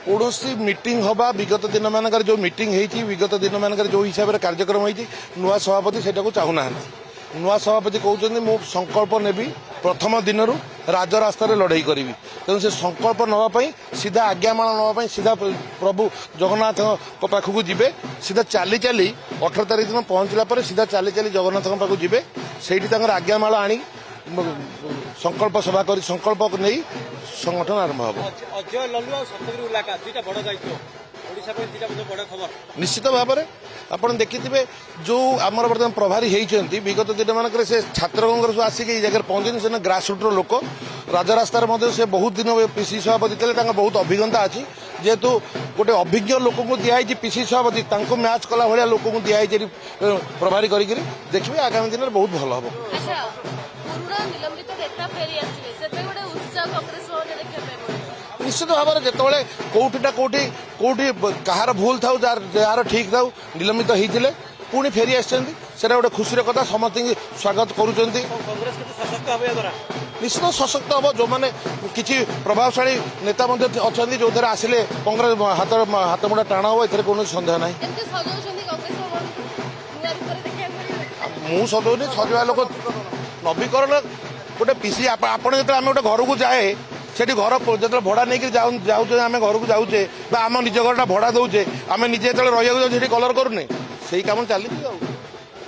कौन मीटिंग हवा विगत दिन मानक जो मीटिंग होती विगत दिन मानक जो हिसाब से कार्यक्रम होती नुआ सभापति से चाहूना नुआ सभापति कहते मु संकल्प नेबी प्रथम दिन राजरास्त लड़ाई करी तेणु से संकल्प नापी सीधा आज्ञामाल नापी सीधा प्रभु जगन्नाथ पाखक जी सीधा चली चली 18 तारीख दिन पहुंचला सीधा चली चली जगन्नाथ पाखक जी से आज्ञामाल आनी संकल्प सभा कर संकल्प नहीं संगठन आरंभ हम अजय लल्लू और सप्तगिरी इलाका दुईटा बड़ दायित्व ओडिशा पे दुईटा बड़ खबर निश्चित भाव में आपड़ देखिए जो आमर बर्तमान प्रभारी होती विगत दिन मानक से छात्र कांग्रेस आसिक जगह पहुंचे से ग्रासरूट्र लोक राजरास्त से बहुत दिन पीसी सभापति थे बहुत अभिज्ञता अच्छी जेहेतु गोटे अभिज्ञ लोक को दिखाई पीसी सभापति मैच कला भाया लोक को दिखाई प्रभारी करी देखिए आगामी दिन में बहुत भल हम निश्चित भाव में जिते कौटिना कौटी कौटी कहार भूल था जार ठीक था निलंबित होते पुणी फेरी आसा गोटे खुशी कथा समस्त स्वागत करुँच निश्चित सशक्त हम जो मैंने किसी प्रभावशाली नेता अच्छा जो आसिले कांग्रेस हाथ मुड़ा टाण हम ए कौन सन्देह ना मु सजौनी सजवा लोक नवीकरण गोटे पीसी आपण जो आम गोटे घर को जाए से घर जो भड़ा नहीं जाऊे आम घर को जाऊे आम निज घर भड़ा दौचे आम निजे जो रही कलर करूने से कम चली